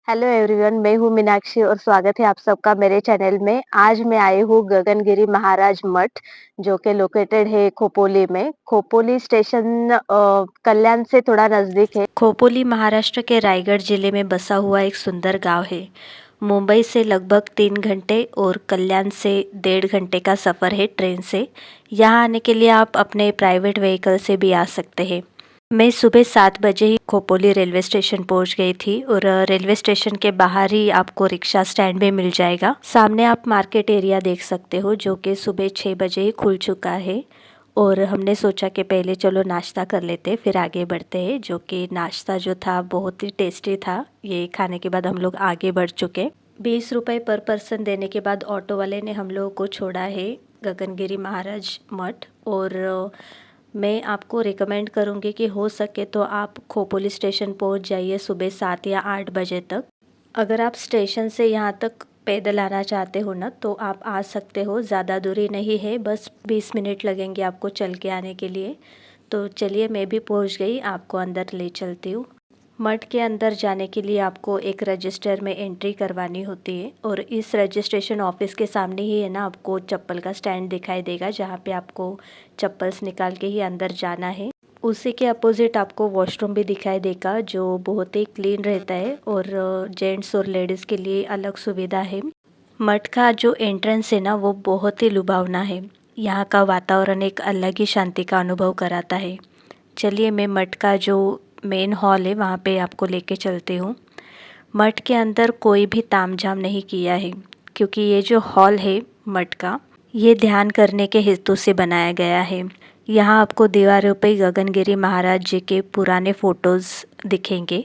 Hello everyone, मैं हूँ मीनाक्षी और स्वागत है आप सबका मेरे चैनल में। आज मैं आई हूँ गगनगिरी महाराज मठ, जो कि लोकेटेड है खोपोली में। खोपोली स्टेशन कल्याण से थोड़ा नज़दीक है। खोपोली महाराष्ट्र के रायगढ़ जिले में बसा हुआ एक सुंदर गांव है। मुंबई से लगभग 3 घंटे और कल्याण से 1.5 घंटे का सफ़र है ट्रेन से। यहाँ आने के लिए आप अपने प्राइवेट व्हीकल से भी आ सकते हैं। मैं सुबह 7 बजे ही खोपोली रेलवे स्टेशन पहुंच गई थी और रेलवे स्टेशन के बाहर ही आपको रिक्शा स्टैंड भी मिल जाएगा। सामने आप मार्केट एरिया देख सकते हो, जो कि सुबह 6 बजे ही खुल चुका है। और हमने सोचा कि पहले चलो नाश्ता कर लेते फिर आगे बढ़ते हैं, जो कि नाश्ता जो था बहुत ही टेस्टी था। ये खाने के बाद हम लोग आगे बढ़ चुके। 20 रुपये पर पर्सन देने के बाद ऑटो वाले ने हम लोगों को छोड़ा है गगनगिरी महाराज मठ। और मैं आपको रिकमेंड करूँगी कि हो सके तो आप खोपोली स्टेशन पहुँच जाइए सुबह 7 या 8 बजे तक। अगर आप स्टेशन से यहाँ तक पैदल आना चाहते हो ना, तो आप आ सकते हो। ज़्यादा दूरी नहीं है, बस 20 मिनट लगेंगे आपको चल के आने के लिए। तो चलिए, मैं भी पहुँच गई, आपको अंदर ले चलती हूँ। मठ के अंदर जाने के लिए आपको एक रजिस्टर में एंट्री करवानी होती है और इस रजिस्ट्रेशन ऑफिस के सामने ही है ना, आपको चप्पल का स्टैंड दिखाई देगा, जहाँ पे आपको चप्पल्स निकाल के ही अंदर जाना है। उसी के अपोजिट आपको वॉशरूम भी दिखाई देगा, जो बहुत ही क्लीन रहता है और जेंट्स और लेडीज़ के लिए अलग सुविधा है। मठ का जो एंट्रेंस है ना, वो बहुत ही लुभावना है। यहाँ का वातावरण एक अलग ही शांति का अनुभव कराता है। चलिए, मैं मठ का जो मेन हॉल है वहाँ पे आपको लेके चलती हूँ। मठ के अंदर कोई भी तामझाम नहीं किया है, क्योंकि ये जो हॉल है मठ का, ये ध्यान करने के हेतु से बनाया गया है। यहाँ आपको दीवारों पे गगनगिरी महाराज जी के पुराने फ़ोटोज़ दिखेंगे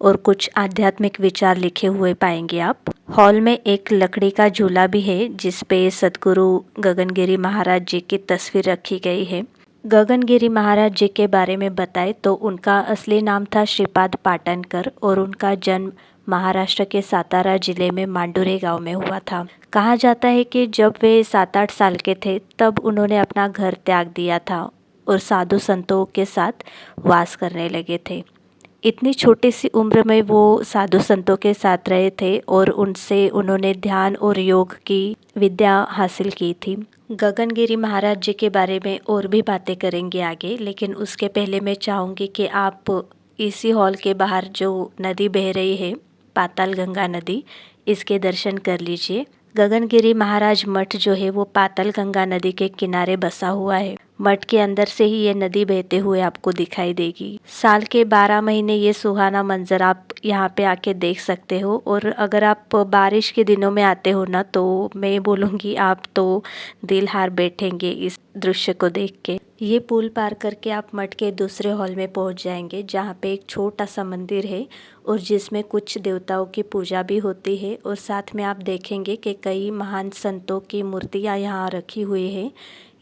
और कुछ आध्यात्मिक विचार लिखे हुए पाएंगे आप। हॉल में एक लकड़ी का झूला भी है, जिस पे सद्गुरु गगनगिरी महाराज जी की तस्वीर रखी गई है। गगनगिरी महाराज जी के बारे में बताएं तो उनका असली नाम था श्रीपाद पाटनकर और उनका जन्म महाराष्ट्र के सातारा जिले में मांडुरे गांव में हुआ था। कहा जाता है कि जब वे 7-8 साल के थे तब उन्होंने अपना घर त्याग दिया था और साधु संतों के साथ वास करने लगे थे। इतनी छोटी सी उम्र में वो साधु संतों के साथ रहे थे और उनसे उन्होंने ध्यान और योग की विद्या हासिल की थी। गगनगिरी महाराज जी के बारे में और भी बातें करेंगे आगे, लेकिन उसके पहले मैं चाहूँगी कि आप इसी हॉल के बाहर जो नदी बह रही है, पाताल गंगा नदी, इसके दर्शन कर लीजिए। गगनगिरी महाराज मठ जो है वो पाताल गंगा नदी के किनारे बसा हुआ है। मठ के अंदर से ही ये नदी बहते हुए आपको दिखाई देगी। साल के 12 महीने ये सुहाना मंजर आप यहाँ पे आके देख सकते हो। और अगर आप बारिश के दिनों में आते हो ना, तो मैं बोलूँगी आप तो दिल हार बैठेंगे इस दृश्य को देख के। ये पुल पार करके आप मठ के दूसरे हॉल में पहुँच जाएंगे, जहाँ पे एक छोटा सा मंदिर है और जिसमें कुछ देवताओं की पूजा भी होती है। और साथ में आप देखेंगे कि कई महान संतों की मूर्तियाँ यहाँ रखी हुई है।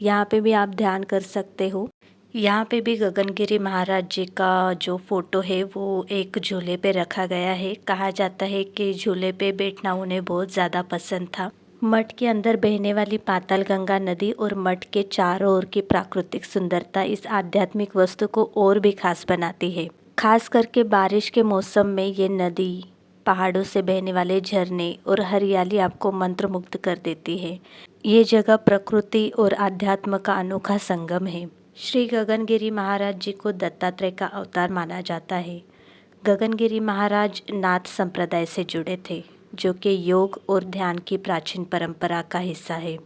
यहाँ पे भी आप ध्यान कर सकते हो। यहाँ पे भी गगनगिरी महाराज जी का जो फोटो है वो एक झूले पे रखा गया है। कहा जाता है कि झूले पे बैठना उन्हें बहुत ज़्यादा पसंद था। मठ के अंदर बहने वाली पाताल गंगा नदी और मठ के चारों ओर की प्राकृतिक सुंदरता इस आध्यात्मिक वस्तु को और भी खास बनाती है। खास करके बारिश के मौसम में ये नदी, पहाड़ों से बहने वाले झरने और हरियाली आपको मंत्रमुग्ध कर देती है। ये जगह प्रकृति और आध्यात्म का अनोखा संगम है। श्री गगनगिरी महाराज जी को दत्तात्रेय का अवतार माना जाता है। गगनगिरी महाराज नाथ संप्रदाय से जुड़े थे, जो कि योग और ध्यान की प्राचीन परंपरा का हिस्सा है।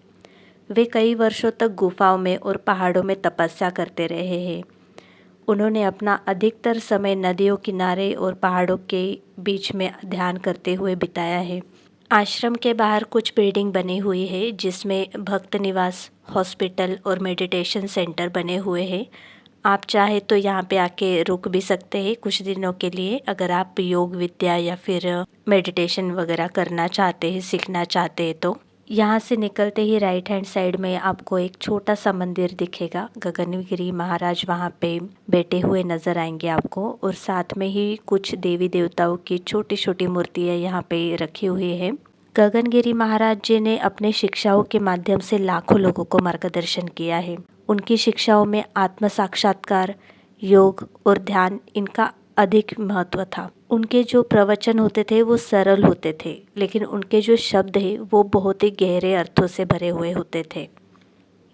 वे कई वर्षों तक गुफाओं में और पहाड़ों में तपस्या करते रहे हैं। उन्होंने अपना अधिकतर समय नदियों किनारे और पहाड़ों के बीच में ध्यान करते हुए बिताया है। आश्रम के बाहर कुछ बिल्डिंग बनी हुई है, जिसमें भक्त निवास, हॉस्पिटल और मेडिटेशन सेंटर बने हुए हैं। आप चाहे तो यहाँ पे आके रुक भी सकते हैं कुछ दिनों के लिए, अगर आप योग विद्या या फिर मेडिटेशन वगैरह करना चाहते हैं, सीखना चाहते हैं तो। यहाँ से निकलते ही राइट हैंड साइड में आपको एक छोटा सा मंदिर दिखेगा। गगनगिरी महाराज वहाँ पे बैठे हुए नज़र आएंगे आपको, और साथ में ही कुछ देवी देवताओं की छोटी छोटी मूर्तियाँ यहाँ पे रखी हुई है। गगनगिरी महाराज जी ने अपने शिक्षाओं के माध्यम से लाखों लोगों को मार्गदर्शन किया है। उनकी शिक्षाओं में आत्म साक्षात्कार, योग और ध्यान, इनका अधिक महत्व था। उनके जो प्रवचन होते थे वो सरल होते थे, लेकिन उनके जो शब्द है वो बहुत ही गहरे अर्थों से भरे हुए होते थे।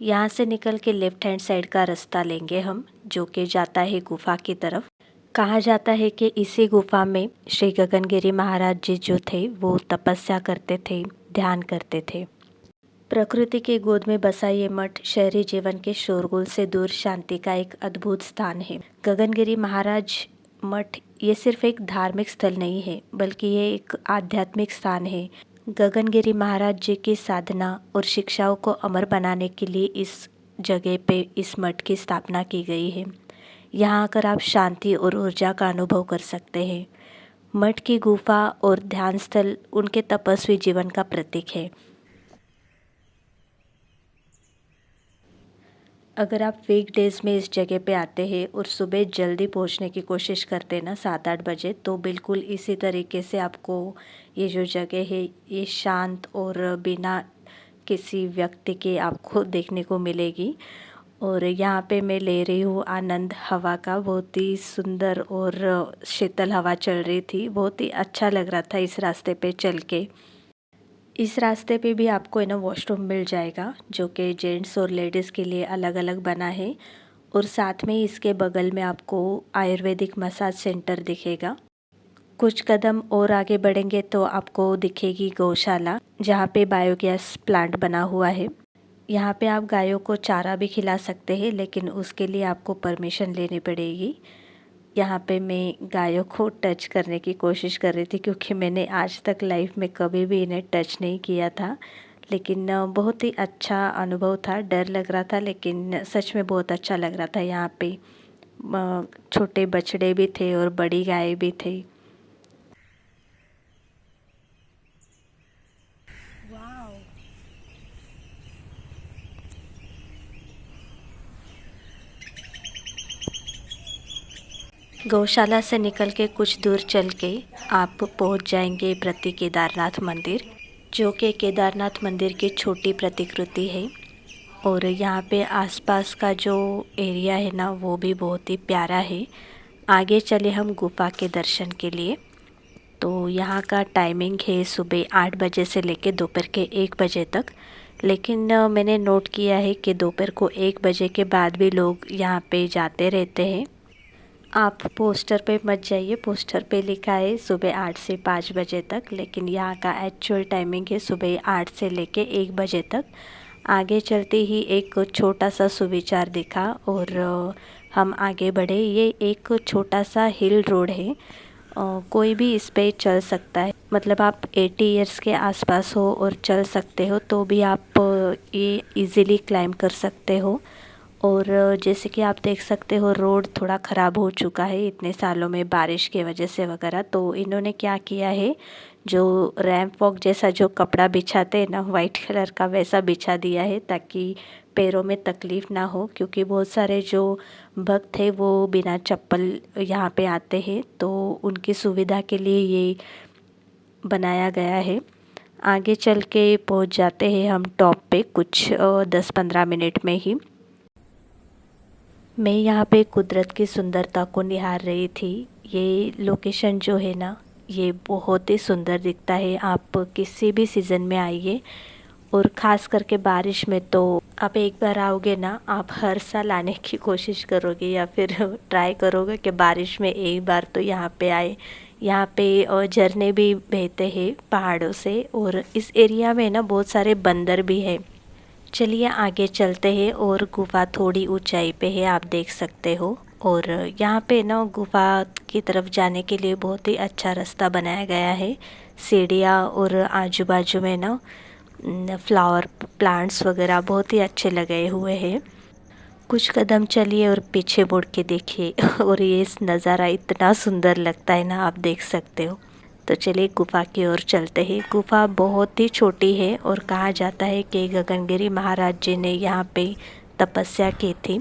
यहाँ से निकल के लेफ्ट हैंड साइड का रास्ता लेंगे हम, जो कि जाता है गुफा की तरफ। कहा जाता है कि इसी गुफा में श्री गगनगिरी महाराज जी जो थे वो तपस्या करते थे, ध्यान करते थे। प्रकृति की गोद में बसा ये मठ शहरी जीवन के शोरगुल से दूर शांति का एक अद्भुत स्थान है। गगनगिरी महाराज मठ ये सिर्फ एक धार्मिक स्थल नहीं है, बल्कि ये एक आध्यात्मिक स्थान है। गगनगिरी महाराज जी की साधना और शिक्षाओं को अमर बनाने के लिए इस जगह पे इस मठ की स्थापना की गई है। यहाँ आकर आप शांति और ऊर्जा का अनुभव कर सकते हैं। मठ की गुफा और ध्यान स्थल उनके तपस्वी जीवन का प्रतीक है। अगर आप वीकडेज़ में इस जगह पे आते हैं और सुबह जल्दी पहुंचने की कोशिश करते हैं ना 7-8 बजे, तो बिल्कुल इसी तरीके से आपको ये जो जगह है ये शांत और बिना किसी व्यक्ति के आपको देखने को मिलेगी। और यहाँ पे मैं ले रही हूँ आनंद हवा का। बहुत ही सुंदर और शीतल हवा चल रही थी, बहुत ही अच्छा लग रहा था इस रास्ते पे चल के। इस रास्ते पे भी आपको है ना वॉशरूम मिल जाएगा, जो कि जेंट्स और लेडीज़ के लिए अलग अलग बना है। और साथ में इसके बगल में आपको आयुर्वेदिक मसाज सेंटर दिखेगा। कुछ कदम और आगे बढ़ेंगे तो आपको दिखेगी गौशाला, जहाँ पे बायोगैस प्लांट बना हुआ है। यहाँ पे आप गायों को चारा भी खिला सकते हैं, लेकिन उसके लिए आपको परमिशन लेनी पड़ेगी। यहाँ पे मैं गायों को टच करने की कोशिश कर रही थी, क्योंकि मैंने आज तक लाइफ में कभी भी इन्हें टच नहीं किया था। लेकिन बहुत ही अच्छा अनुभव था। डर लग रहा था, लेकिन सच में बहुत अच्छा लग रहा था। यहाँ पे छोटे बछड़े भी थे और बड़ी गाय भी थी। गौशाला से निकल के कुछ दूर चल के आप पहुंच जाएंगे प्रति केदारनाथ मंदिर, जो कि केदारनाथ मंदिर की छोटी प्रतिकृति है। और यहाँ पे आसपास का जो एरिया है ना वो भी बहुत ही प्यारा है। आगे चले हम गुफा के दर्शन के लिए। तो यहाँ का टाइमिंग है सुबह 8 बजे से लेके दोपहर के 1 बजे तक। लेकिन मैंने नोट किया है कि दोपहर को 1 बजे के बाद भी लोग यहाँ पे जाते रहते हैं। आप पोस्टर पे मत जाइए, पोस्टर पे लिखा है सुबह 8 से 5 बजे तक, लेकिन यहाँ का एक्चुअल टाइमिंग है सुबह 8 से लेके 1 बजे तक। आगे चलते ही एक छोटा सा सुविचार दिखा और हम आगे बढ़े। ये एक छोटा सा हिल रोड है, कोई भी इस पे चल सकता है। मतलब आप 80 इयर्स के आसपास हो और चल सकते हो तो भी आप ये इजीली क्लाइम कर सकते हो। और जैसे कि आप देख सकते हो रोड थोड़ा ख़राब हो चुका है इतने सालों में बारिश के वजह से वगैरह। तो इन्होंने क्या किया है, जो रैंप वॉक जैसा जो कपड़ा बिछाते हैं ना वाइट कलर का, वैसा बिछा दिया है ताकि पैरों में तकलीफ़ ना हो। क्योंकि बहुत सारे जो भक्त हैं वो बिना चप्पल यहाँ पे आते हैं, तो उनकी सुविधा के लिए ये बनाया गया है। आगे चल के पहुँच जाते हैं हम टॉप पे कुछ 10-15 मिनट में ही। मैं यहाँ पे कुदरत की सुंदरता को निहार रही थी। ये लोकेशन जो है ना ये बहुत ही सुंदर दिखता है। आप किसी भी सीज़न में आइए, और ख़ास करके बारिश में तो आप एक बार आओगे ना, आप हर साल आने की कोशिश करोगे या फिर ट्राई करोगे कि बारिश में एक बार तो यहाँ पे आए। यहाँ पे झरने भी बहते हैं पहाड़ों से, और इस एरिया में ना बहुत सारे बंदर भी हैं। चलिए आगे चलते हैं। और गुफा थोड़ी ऊंचाई पे है, आप देख सकते हो। और यहाँ पे ना गुफा की तरफ जाने के लिए बहुत ही अच्छा रास्ता बनाया गया है, सीढ़ियाँ, और आजू बाजू में ना फ्लावर प्लांट्स वगैरह बहुत ही अच्छे लगे हुए हैं। कुछ कदम चलिए और पीछे मुड़ के देखिए और ये नज़ारा इतना सुंदर लगता है ना, आप देख सकते हो। तो चलिए गुफा की ओर चलते हैं। गुफा बहुत ही छोटी है और कहा जाता है कि गगनगिरी महाराज जी ने यहाँ पे तपस्या की थी।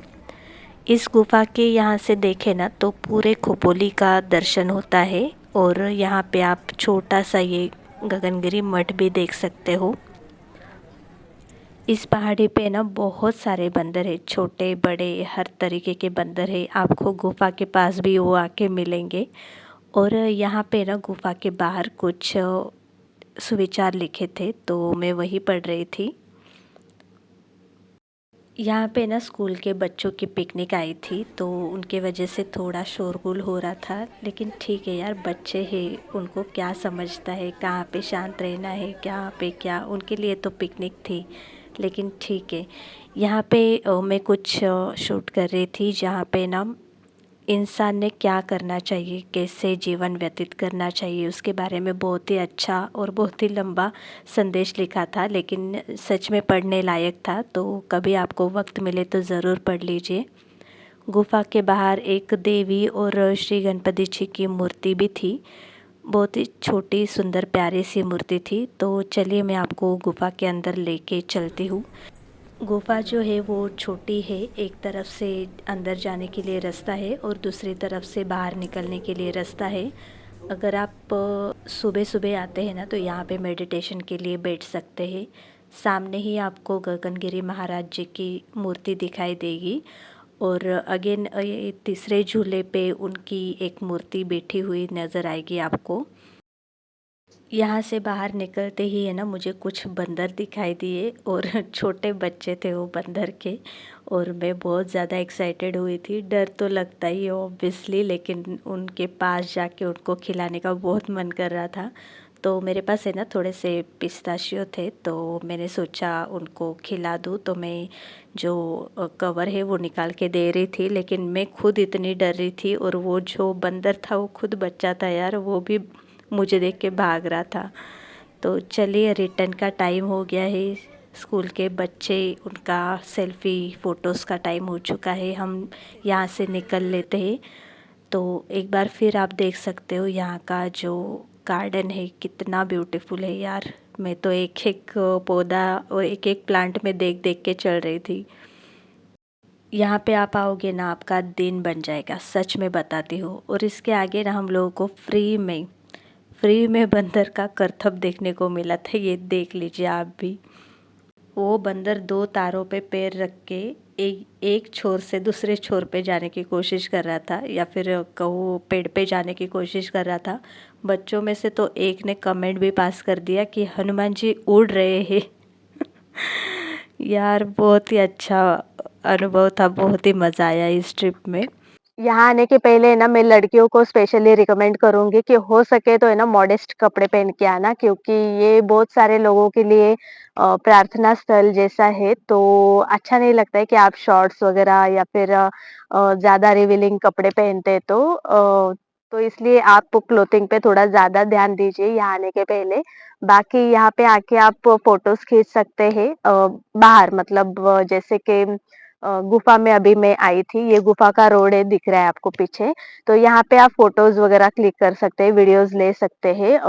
इस गुफा के यहाँ से देखें ना तो पूरे खोपोली का दर्शन होता है। और यहाँ पे आप छोटा सा ये गगनगिरी मठ भी देख सकते हो। इस पहाड़ी पे ना बहुत सारे बंदर है, छोटे बड़े हर तरीके के बंदर है। आपको गुफा के पास भी वो आके मिलेंगे। और यहाँ पे ना गुफा के बाहर कुछ सुविचार लिखे थे, तो मैं वही पढ़ रही थी। यहाँ पे ना स्कूल के बच्चों की पिकनिक आई थी, तो उनके वजह से थोड़ा शोरगुल हो रहा था, लेकिन ठीक है यार, बच्चे हैं, उनको क्या समझता है कहाँ पे शांत रहना है, कहाँ पे क्या, उनके लिए तो पिकनिक थी। लेकिन ठीक है। यहाँ पे मैं कुछ शूट कर रही थी, जहाँ पे ना इंसान ने क्या करना चाहिए, कैसे जीवन व्यतीत करना चाहिए, उसके बारे में बहुत ही अच्छा और बहुत ही लंबा संदेश लिखा था, लेकिन सच में पढ़ने लायक था। तो कभी आपको वक्त मिले तो ज़रूर पढ़ लीजिए। गुफा के बाहर एक देवी और श्री गणपति जी की मूर्ति भी थी। बहुत ही छोटी सुंदर प्यारी सी मूर्ति थी। तो चलिए मैं आपको गुफा के अंदर लेके चलती हूँ। गुफा जो है वो छोटी है, एक तरफ से अंदर जाने के लिए रास्ता है और दूसरी तरफ से बाहर निकलने के लिए रास्ता है। अगर आप सुबह सुबह आते हैं ना, तो यहाँ पे मेडिटेशन के लिए बैठ सकते हैं। सामने ही आपको गगनगिरी महाराज जी की मूर्ति दिखाई देगी। और अगेन ये तीसरे झूले पे उनकी एक मूर्ति बैठी हुई नज़र आएगी आपको। यहाँ से बाहर निकलते ही है ना, मुझे कुछ बंदर दिखाई दिए और छोटे बच्चे थे वो बंदर के। और मैं बहुत ज़्यादा एक्साइटेड हुई थी। डर तो लगता ही है ऑब्वियसली, लेकिन उनके पास जाके उनको खिलाने का बहुत मन कर रहा था। तो मेरे पास है ना थोड़े से पिस्ताशियो थे, तो मैंने सोचा उनको खिला दूँ। तो मैं जो कवर है वो निकाल के दे रही थी, लेकिन मैं खुद इतनी डर रही थी। और वो जो बंदर था वो खुद बच्चा था यार, वो भी मुझे देख के भाग रहा था। तो चलिए रिटर्न का टाइम हो गया है। स्कूल के बच्चे, उनका सेल्फ़ी फ़ोटोज़ का टाइम हो चुका है, हम यहाँ से निकल लेते हैं। तो एक बार फिर आप देख सकते हो यहाँ का जो गार्डन है कितना ब्यूटीफुल है यार। मैं तो एक एक पौधा और एक एक प्लांट में देख देख के चल रही थी। यहाँ पे आप आओगे ना, आपका दिन बन जाएगा, सच में बताती हूँ। और इसके आगे ना हम लोगों को फ्री में बंदर का करतब देखने को मिला था, ये देख लीजिए आप भी। वो बंदर दो तारों पे पैर रख के एक एक छोर से दूसरे छोर पे जाने की कोशिश कर रहा था, या फिर कहो पेड़ पे जाने की कोशिश कर रहा था। बच्चों में से तो एक ने कमेंट भी पास कर दिया कि हनुमान जी उड़ रहे हैं। यार बहुत ही अच्छा अनुभव था, बहुत ही मज़ा आया इस ट्रिप में। यहाँ आने के पहले ना मैं लड़कियों को स्पेशली रिकमेंड करूँगी कि हो सके तो है ना मॉडेस्ट कपड़े पहन के आना, क्योंकि ये बहुत सारे लोगों के लिए प्रार्थना स्थल जैसा है। तो अच्छा नहीं लगता है कि आप शॉर्ट्स वगैरह या फिर ज़्यादा रिवीलिंग कपड़े पहनते हैं। तो इसलिए आप क्लोथिंग पे थोड़ा ज़्यादा ध्यान दीजिए यहाँ आने के पहले। बाकी यहाँ पे आके आप फ़ोटोज़ खींच सकते हैं बाहर, मतलब जैसे कि गुफा में अभी मैं आई थी, ये गुफा का रोड है, दिख रहा है आपको पीछे। तो यहाँ पे आप फोटोज वगैरह क्लिक कर सकते हैं, वीडियोस ले सकते हैं।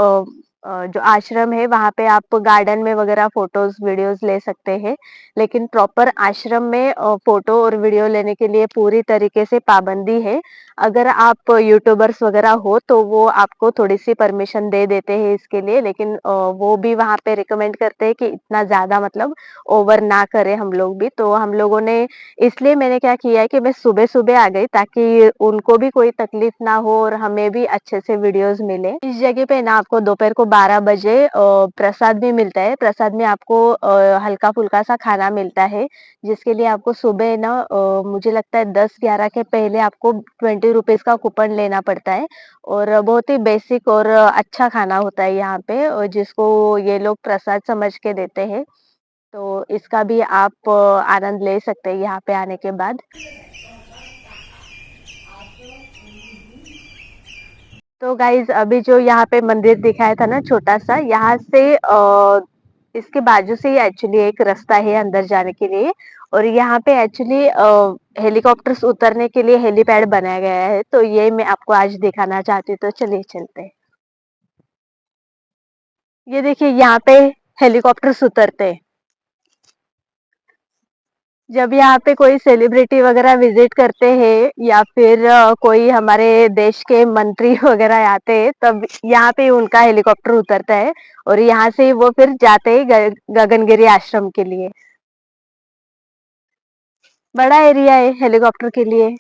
जो आश्रम है वहाँ पे आप गार्डन में वगैरह फोटोज वीडियोस ले सकते हैं, लेकिन प्रॉपर आश्रम में फोटो और वीडियो लेने के लिए पूरी तरीके से पाबंदी है। अगर आप यूट्यूबर्स वगैरह हो तो वो आपको थोड़ी सी परमिशन दे देते हैं इसके लिए, लेकिन वो भी वहाँ पे रिकमेंड करते हैं कि इतना ज्यादा मतलब ओवर ना करें हम लोग भी। तो हम लोगों ने, इसलिए मैंने क्या किया है कि मैं सुबह-सुबह आ गई, ताकि उनको भी कोई तकलीफ ना हो और हमें भी अच्छे से वीडियोस मिले। इस जगह पे ना आपको दोपहर को 12 बजे प्रसाद भी मिलता है। प्रसाद में आपको हल्का-फुल्का सा खाना मिलता है, जिसके लिए आपको सुबह ना मुझे लगता है 10-11 के पहले आपको 20 रुपीज़ का कूपन लेना पड़ता है। और बहुत ही बेसिक और अच्छा खाना होता है यहाँ पे, जिसको ये लोग प्रसाद समझ के देते हैं। तो इसका भी आप आनंद ले सकते हैं यहाँ पे आने के बाद। तो गाइज अभी जो यहाँ पे मंदिर दिखाया था ना छोटा सा, यहाँ से इसके बाजू से ही एक्चुअली एक रास्ता है अंदर जाने के लिए। और यहाँ पे एक्चुअली हेलीकॉप्टर्स उतरने के लिए हेलीपैड बनाया गया है, तो ये मैं आपको आज दिखाना चाहती हूँ। तो चलिए चलते हैं। ये देखिए यहाँ पे हेलीकॉप्टर्स उतरते हैं। जब यहाँ पे कोई सेलिब्रिटी वगैरह विजिट करते हैं, या फिर कोई हमारे देश के मंत्री वगैरह आते हैं, तब यहाँ पे उनका हेलीकॉप्टर उतरता है। और यहाँ से वो फिर जाते हैं गगनगिरी आश्रम के लिए। बड़ा एरिया है हेलीकॉप्टर के लिए।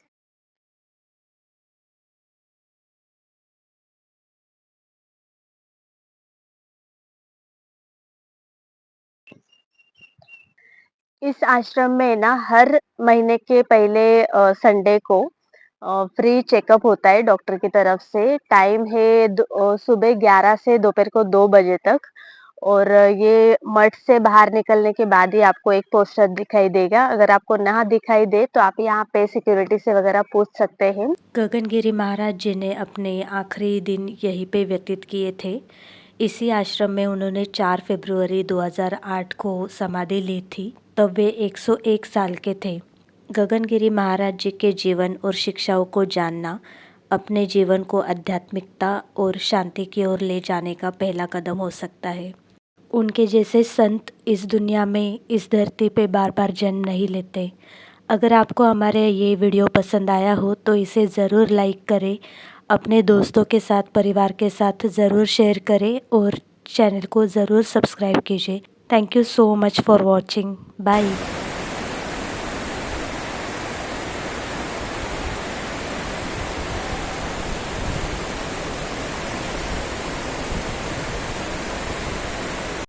इस आश्रम में ना हर महीने के पहले संडे को फ्री चेकअप होता है डॉक्टर की तरफ से। टाइम है सुबह 11 से दोपहर को 2 बजे तक। और ये मठ से बाहर निकलने के बाद ही आपको एक पोस्टर दिखाई देगा। अगर आपको ना दिखाई दे तो आप यहाँ पे सिक्योरिटी से वगैरह पूछ सकते हैं। गगनगिरी महाराज जी ने अपने आखिरी दिन यहीं पे व्यतीत किए थे। इसी आश्रम में उन्होंने 4 फरवरी 2008 को समाधि ली थी। तब वे 101 साल के थे। गगनगिरी महाराज जी के जीवन और शिक्षाओं को जानना अपने जीवन को आध्यात्मिकता और शांति की ओर ले जाने का पहला कदम हो सकता है। उनके जैसे संत इस दुनिया में, इस धरती पे बार बार जन्म नहीं लेते। अगर आपको हमारे ये वीडियो पसंद आया हो तो इसे ज़रूर लाइक करें, अपने दोस्तों के साथ, परिवार के साथ ज़रूर शेयर करें और चैनल को ज़रूर सब्सक्राइब कीजिए। Thank you so much for watching. Bye.